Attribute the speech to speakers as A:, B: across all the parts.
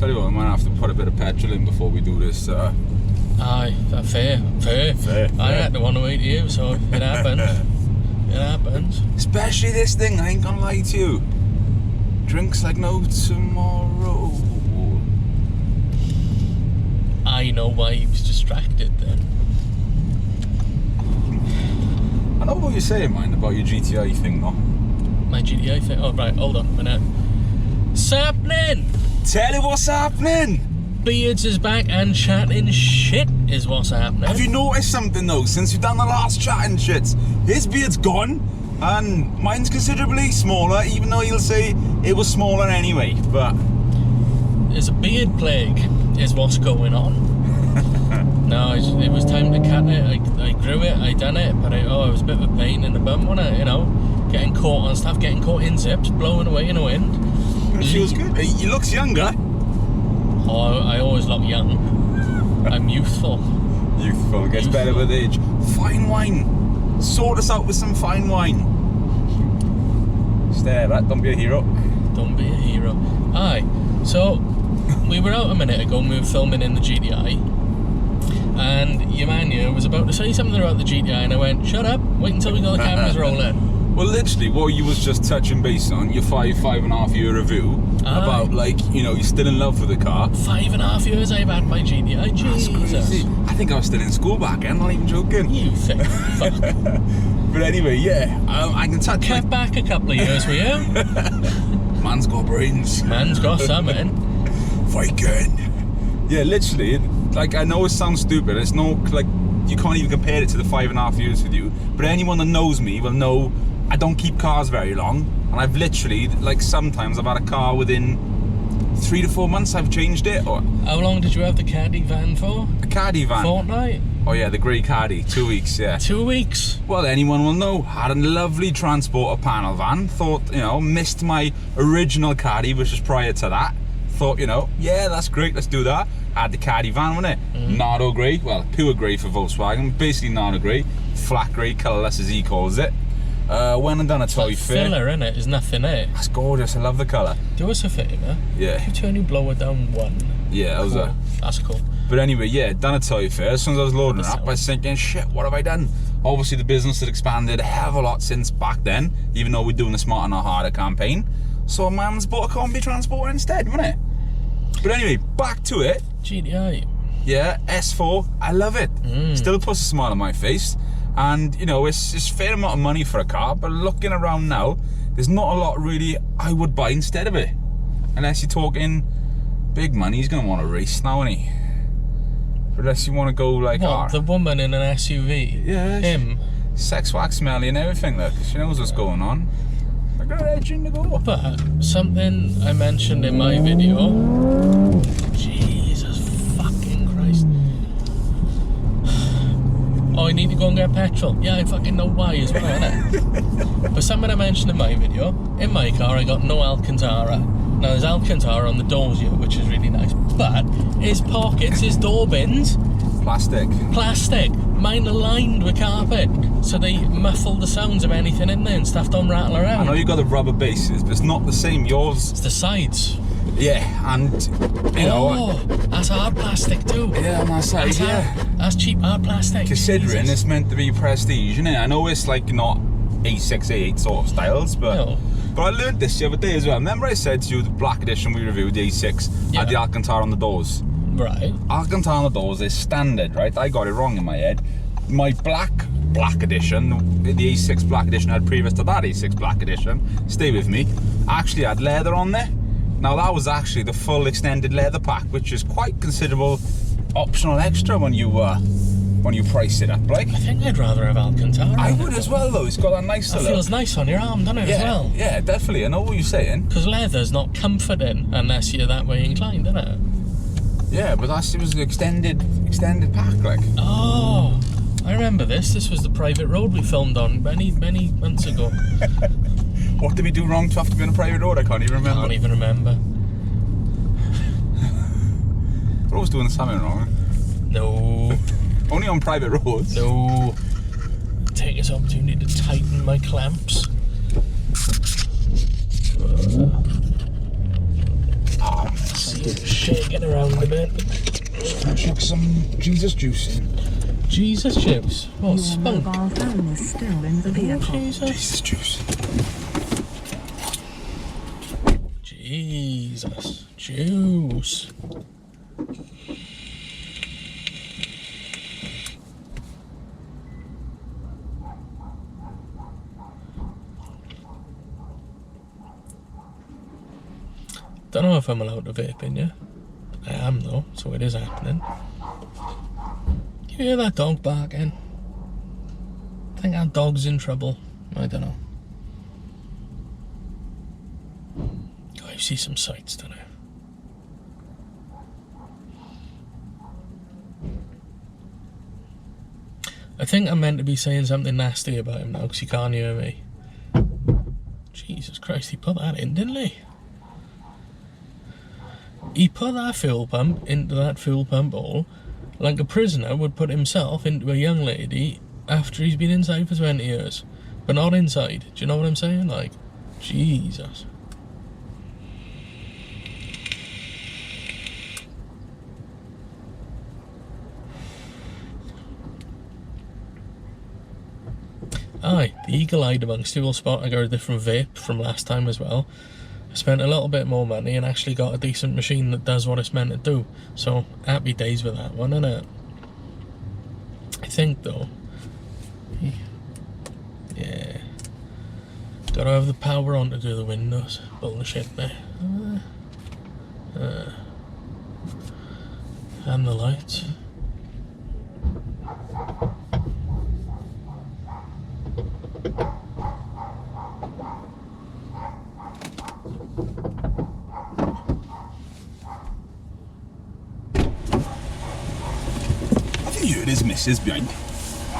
A: Tell you what, I might have to put a bit of petrol in before we do this.
B: Aye, fair. I had to want to eat you, so it happens. It happens.
A: Especially this thing, I ain't gonna lie to you. Drinks like no tomorrow.
B: I know why he was distracted then.
A: I know what you're saying, man, about your GTI thing, though.
B: My GTI thing? Oh, right, hold on a minute. Sapnin!
A: Tell you what's happening!
B: Beards is back and chatting shit is what's happening.
A: Have you noticed something, though, since you've done the last chatting shits? His beard's gone, and mine's considerably smaller, even though he'll say it was smaller anyway, but...
B: There's a beard plague is what's going on. No, it was time to cut it. I grew it, I done it, but it was a bit of a pain in the bum, wasn't it? You know, getting caught on stuff, getting caught in zips, blowing away in the wind.
A: It feels good. He looks younger.
B: Oh, I always look young. I'm youthful.
A: Youthful, gets better with age. Fine wine. Sort us out with some fine wine. Stare, that. Don't be a hero.
B: Don't be a hero. Aye, so we were out a minute ago and we were filming in the GTI. And your man here was about to say something about the GTI and I went, shut up, wait until we got the cameras rolling.
A: Well, literally, what you was just touching base on, your 5.5 year review, about, like, you know, you're still in love with the car.
B: 5.5 years I've had my GTI, Jesus.
A: That's crazy. I think I was still in school back then, not even joking.
B: You think, fuck.
A: But anyway, yeah, I can touch...
B: Kept back a couple of years with you.
A: Man's got brains.
B: Man's got something.
A: Viking. Yeah, literally, like, I know it sounds stupid, it's no, like, you can't even compare it to the 5.5 years with you, but anyone that knows me will know I don't keep cars very long, and I've literally, like, sometimes I've had a car within 3 to 4 months I've changed it. Or
B: how long did you have the caddy van for?
A: A caddy van?
B: Fortnight?
A: Oh yeah, the grey caddy, 2 weeks, yeah.
B: 2 weeks?
A: Well, anyone will know. Had a lovely transporter panel van, thought, you know, missed my original caddy, which was prior to that. Thought, you know, yeah, that's great, let's do that. Had the caddy van, wasn't it? Nardo grey, well, pure grey for Volkswagen, basically Nardo grey, flat grey, colourless as he calls it. Went and done a toy fair.
B: Filler, innit? There's nothing there.
A: That's gorgeous, I love the colour.
B: Do us a favour.
A: Yeah.
B: If you turn your blower down one.
A: Yeah, that was
B: cool. That's cool.
A: But anyway, yeah, done a toy fair. As soon as I was loading it up, I was thinking, shit, what have I done? Obviously, the business had expanded a hell of a lot since back then, even though we're doing the Smarter Not Harder campaign. So Mum's bought a combi transporter instead, wasn't it? But anyway, back to it.
B: GTI.
A: Yeah, S4, I love it. Still puts a smile on my face. And, you know, it's a fair amount of money for a car, but looking around now, there's not a lot really I would buy instead of it. Unless you're talking big money, he's going to want to race now, isn't he? Unless you want to go like...
B: What, the woman in an SUV?
A: Yeah.
B: Him?
A: Sex wax smelly and everything, look. She knows what's going on. I got an edge in the go.
B: But something I mentioned in my video... Jesus fucking Christ. Oh, I need to go and get petrol. Yeah, I fucking know why as well, innit? But something I mentioned in my video, in my car I got no Alcantara. Now there's Alcantara on the doors here, which is really nice. But his pockets, his door bins...
A: Plastic.
B: Plastic. Mine are lined with carpet, so they muffle the sounds of anything in there and stuff don't rattle around.
A: I know you got the rubber bases, but it's not the same. Yours...
B: It's the sides.
A: Yeah, and, you know...
B: Oh, that's hard plastic too.
A: Yeah, on that side,
B: That's cheap hard plastic.
A: Considering
B: Jesus.
A: it's meant to be prestige, isn't it? I know it's like not A6, A8 sort of styles, but...
B: No.
A: But I learned this the other day as well. Remember I said to you the black edition we reviewed, the A6, had the Alcantara on the doors?
B: Right.
A: Alcantara on the doors is standard, right? I got it wrong in my head. My black edition, the A6 black edition I had previous to that A6 black edition, stay with me, actually had leather on there. Now that was actually the full extended leather pack, which is quite considerable optional extra when you price it up, like.
B: I think I'd rather have Alcantara.
A: I would as well, though. It's got that nice
B: look. It feels nice on your arm, doesn't it,
A: yeah,
B: as well?
A: Yeah, definitely. I know what you're saying.
B: Because leather's not comforting unless you're that way inclined, isn't it?
A: Yeah, but it was an extended pack, like.
B: Oh, I remember this. This was the private road we filmed on many months ago.
A: What did we do wrong to have to be on a private road? I can't even remember.
B: Can't even remember.
A: We're always doing something wrong.
B: No.
A: Only on private roads.
B: No. Take this opportunity to tighten my clamps.
A: Oh,
B: Shit. around a bit.
A: Chuck some Jesus juice in.
B: Jesus juice? What,
C: Your
B: spunk?
C: mobile phone is still in the vehicle.
B: Jesus.
A: Jesus juice.
B: Jesus. Juice. Don't know if I'm allowed to vape in here. I am though, so it is happening. You hear that dog barking? I think our dog's in trouble. I don't know. Oh, you see some sights, don't you? I think I'm meant to be saying something nasty about him now because he can't hear me. Jesus Christ, he put that in, didn't he? He put that fuel pump into that fuel pump hole like a prisoner would put himself into a young lady after he's been inside for 20 years. But not inside. Do you know what I'm saying? Like, Jesus. Aye, the eagle-eyed amongst you will spot I got a different vape from last time as well. I spent a little bit more money and actually got a decent machine that does what it's meant to do. So, happy days with that one, innit? I think, though... Yeah... Gotta have the power on to do the windows. Bullshit, mate. And the lights.
A: I think you heard his missus behind.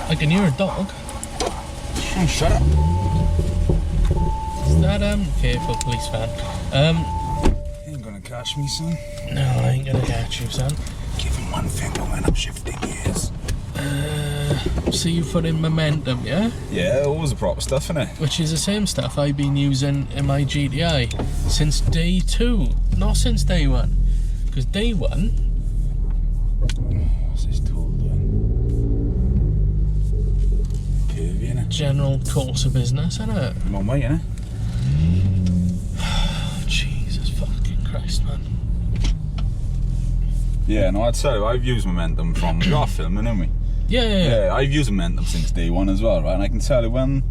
B: I can hear a dog.
A: Oh, shut up.
B: Is that, careful, police van.
A: You ain't gonna catch me, son.
B: No, I ain't gonna catch you, son.
A: Give him one finger when I'm shifting gears.
B: So you put in momentum, yeah?
A: Yeah, all the proper stuff, innit?
B: Which is the same stuff I've been using in my GTI since day 2, not since day 1. Because day 1...
A: What's this tool doing? Pervy, innit?
B: General course of business, innit?
A: I'm on way, innit?
B: Jesus fucking Christ, man.
A: Yeah, no, I'd say I've used momentum from... We are filming, aren't we?
B: Yeah.
A: I've used momentum since day 1 as well, right? And I can tell you when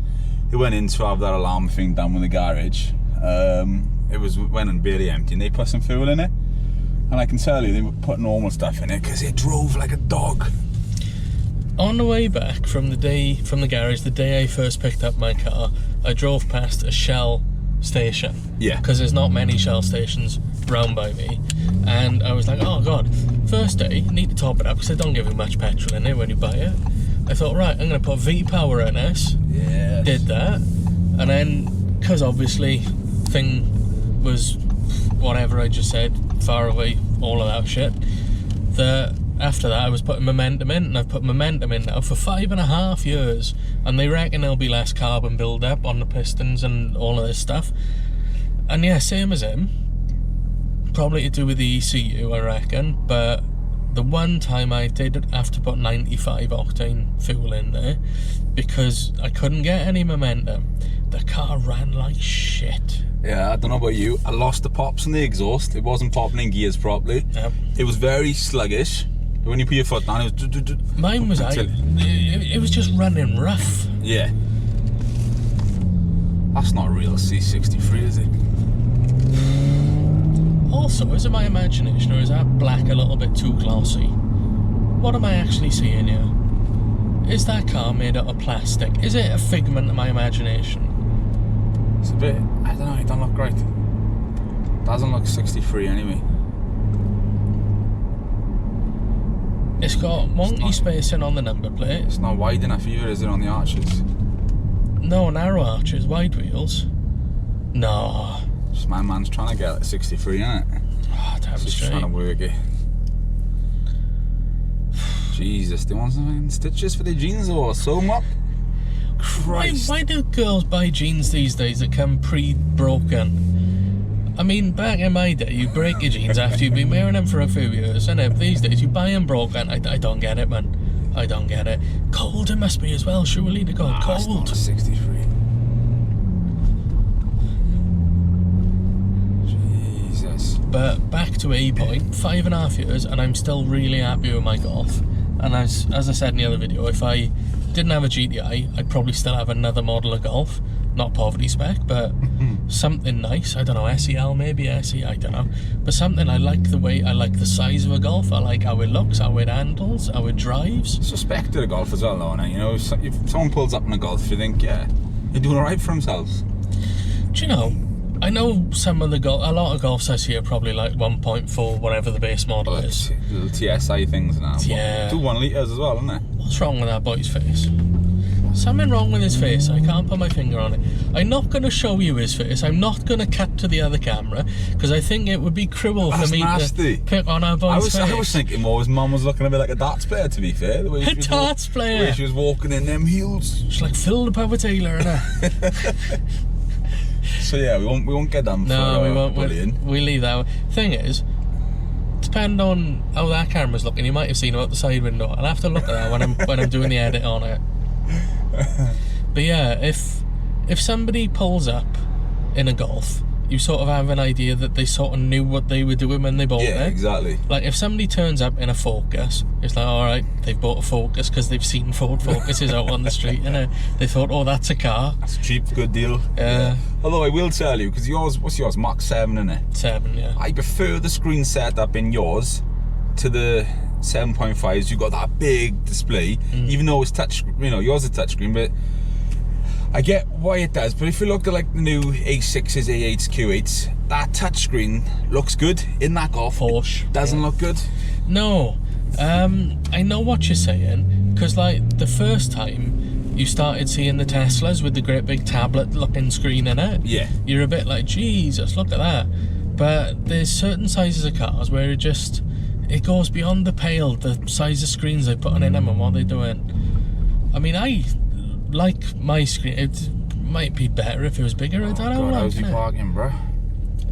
A: it went in to have that alarm thing done with the garage, it was when and barely empty and they put some fuel in it. And I can tell you they put normal stuff in it because it drove like a dog.
B: On the way back from the garage, the day I first picked up my car, I drove past a Shell station.
A: Yeah.
B: Because there's not many Shell stations round by me. And I was like, oh god, first day, need to top it up because they don't give you much petrol in it when you buy it. I thought, right, I'm going to put V-Power in this.
A: Yeah.
B: Did that. And then, because obviously, thing was whatever I just said, far away, all of that shit, after that I was putting momentum in, and I've put momentum in now for 5.5 years, and they reckon there'll be less carbon build up on the pistons and all of this stuff. And yeah, same as him, probably to do with the ECU I reckon, but the one time I did have to put 95 octane fuel in there because I couldn't get any momentum. The car ran like shit.
A: Yeah, I don't know about you, I lost the pops in the exhaust. It wasn't popping in gears properly.
B: Yep.
A: It was very sluggish. When you put your foot down, it was...
B: Mine was, it was just running rough.
A: Yeah. That's not real C63, is it?
B: Also, is it my imagination or is that black a little bit too glossy? What am I actually seeing here? Is that car made out of plastic? Is it a figment of my imagination?
A: It's a bit... I don't know, it don't look great. Doesn't look 63 anyway.
B: It's got wonky spacing on the number plate.
A: It's not wide enough either, is it, on the arches?
B: No, narrow arches, wide wheels. No.
A: Just my man's trying to get at 63, isn't it?
B: Oh, damn
A: Just
B: straight.
A: trying to work it. Jesus, they want some stitches for their jeans or sew them up? Christ.
B: Why do girls buy jeans these days that come pre-broken? I mean, back in my day, you break your jeans after you've been wearing them for a few years, and these days you buy them broken. I don't get it, man. I don't get it. Cold it must be as well, surely to go cold.
A: It's not a 63. Jesus.
B: But back to A point, 5.5 years, and I'm still really happy with my Golf. And as I said in the other video, if I didn't have a GTI, I'd probably still have another model of Golf. Not poverty spec, but something nice. I don't know, SEL maybe, SE, I don't know. But something I like the size of a Golf. I like how it looks, how it handles, how it drives.
A: Suspected a Golf as well, though, you know, if someone pulls up in a Golf, you think, yeah, they're doing alright for themselves.
B: Do you know, I know some of a lot of Golfs I see are probably like 1.4, whatever the base model is.
A: Little TSI things now.
B: Yeah.
A: 2 1 litres as well, isn't it?
B: What's wrong with that boy's face? Something wrong with his face. I can't put my finger on it. I'm not going to show you his face. I'm not going to cut to the other camera because I think it would be cruel for me to pick on our boy's face.
A: I was thinking more his mum was looking a bit like a darts player, to be fair. The way
B: A darts player?
A: The way she was walking in them heels.
B: She's like Phil the Power Taylor, innit?
A: So yeah, we won't get done
B: no, we won't.
A: bullying.
B: We leave that. Thing is, depending on how that camera's looking, you might have seen it out the side window. I'll have to look at that when I'm doing the edit on it. But yeah, if somebody pulls up in a Golf, you sort of have an idea that they sort of knew what they were doing when they bought it.
A: Yeah, exactly.
B: Like if somebody turns up in a Focus, it's like, all right, they've bought a Focus because they've seen Ford Focuses out on the street, and they thought, oh, that's a car.
A: It's a cheap, good deal.
B: Yeah.
A: Although I will tell you, because yours, what's yours, Mach 7, isn't it?
B: 7, yeah.
A: I prefer the screen setup in yours to the 7.5s. You got that big display, even though it's touch, you know, yours is touchscreen, but I get why it does. But if you look at like the new A6s, A8s, Q8s, that touchscreen looks good in that Golf.
B: Porsche.
A: Doesn't look good.
B: No, I know what you're saying, because like the first time you started seeing the Teslas with the great big tablet looking screen in it,
A: Yeah.
B: you're a bit like, Jesus, look at that. But there's certain sizes of cars where it goes beyond the pale, the size of screens they're putting in them and what they're doing. I mean, I like my screen. It might be better if it was bigger. I don't know.
A: God, how's he parking, bro?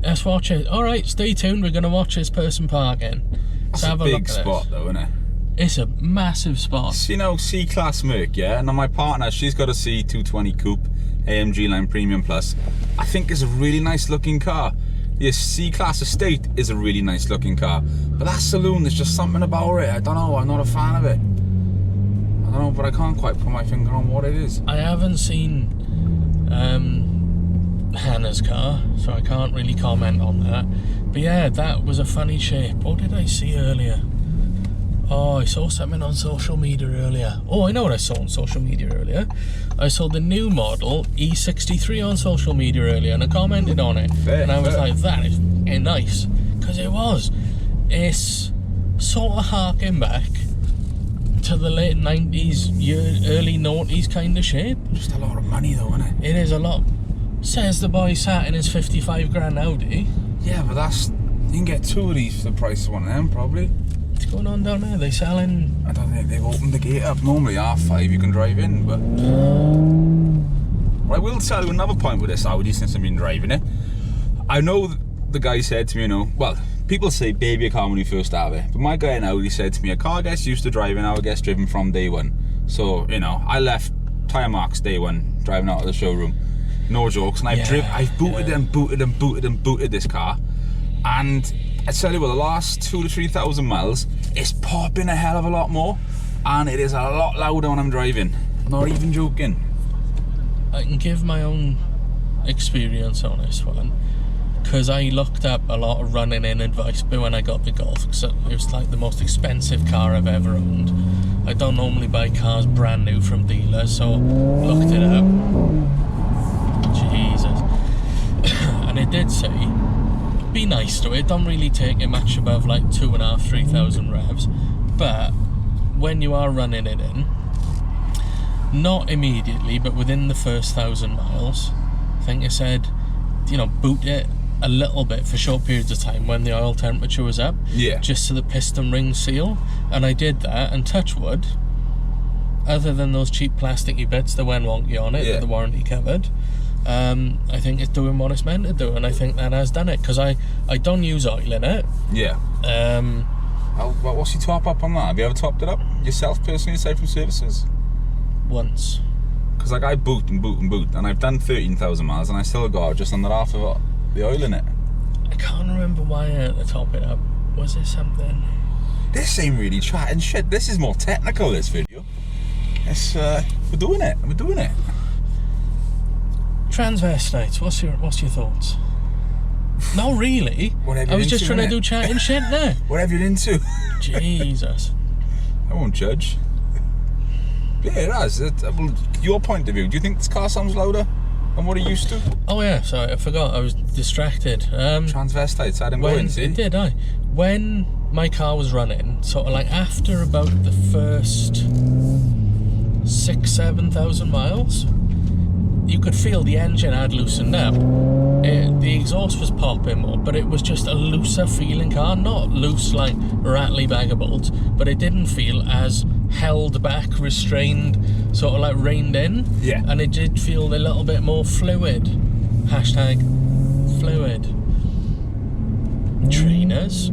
B: Let's watch it. All right, stay tuned. We're going to watch this person parking.
A: That's a big spot, though, isn't it?
B: It's a massive spot.
A: You know, C-Class Merc, yeah? And then my partner, she's got a C220 Coupe, AMG Line Premium Plus. I think it's a really nice looking car. The C-Class Estate is a really nice looking car. But that saloon, there's just something about it. I don't know, I'm not a fan of it. I don't know, but I can't quite put my finger on what it is.
B: I haven't seen Hannah's car, so I can't really comment on that. But yeah, that was a funny shape. What did I see earlier? Oh, I saw something on social media earlier. Oh, I know what I saw on social media earlier. I saw the new model E63 on social media earlier, and I commented on it. And I was like, that is nice. Because it was. It's sort of harking back to the late 90s, early 90s kind of shape.
A: Just a lot of money though, isn't it?
B: It is a lot. Says the boy sat in his 55 grand Audi.
A: Yeah, but you can get 2 of these for the price of one of them, probably.
B: What's going on down there? They selling...
A: I don't think they've opened the gate up. Normally R5 you can drive in, but... Well, I will tell you another point with this Audi since I've been driving it. I know the guy said to me, you know, well, people say baby a car when you first have it, but my guy in Audi said to me, a car gets used to driving, how it gets driven from day one. So, you know, I left tyre marks day one, driving out of the showroom. No jokes, and I've booted this car, and I tell you what, the last 2,000 to 3,000 miles, it's popping a hell of a lot more, and it is a lot louder when I'm driving. Not even joking.
B: I can give my own experience on this one, because I looked up a lot of running in advice when I got the Golf, because it was like the most expensive car I've ever owned. I don't normally buy cars brand new from dealers, so looked it up. Jesus. And it did say, be nice to it, don't really take it much above like 2,500 to 3,000 revs, but when you are running it in, not immediately, but within the first 1,000 miles, I think it said, you know, boot it a little bit for short periods of time when the oil temperature was up, just so the piston rings seal. And I did that, and touch wood, other than those cheap plasticky bits that went wonky on it that the warranty covered, I think it's doing what it's meant to do, and I think that has done it, because I don't use oil in it.
A: Yeah. What's your top up on that? Have you ever topped it up yourself personally aside from services?
B: Once.
A: Because like I boot, and I've done 13,000 miles, and I still got just under half of the oil in it.
B: I can't remember why I had to top it up. Was there something?
A: This ain't really chatting shit. This is more technical, this video. It's we're doing it.
B: Transvestites, what's your thoughts? Not really.
A: Whatever
B: I was
A: you're
B: just
A: into,
B: trying to
A: innit?
B: do chatting shit there.
A: Whatever you're into.
B: Jesus.
A: I won't judge. But yeah, it has. Well, your point of view, do you think this car sounds louder than what it used to?
B: Oh yeah, sorry, I forgot. I was distracted.
A: Transvestites, I didn't go in, see?
B: It did, I. When my car was running, sort of like after about the first 6,000-7,000 miles, you could feel the engine had loosened up. The exhaust was popping more, but it was just a looser feeling car. Not loose like rattly bag of bolts, but it didn't feel as held back, restrained, sort of like reined in.
A: Yeah.
B: And it did feel a little bit more fluid. #fluid. Trainers.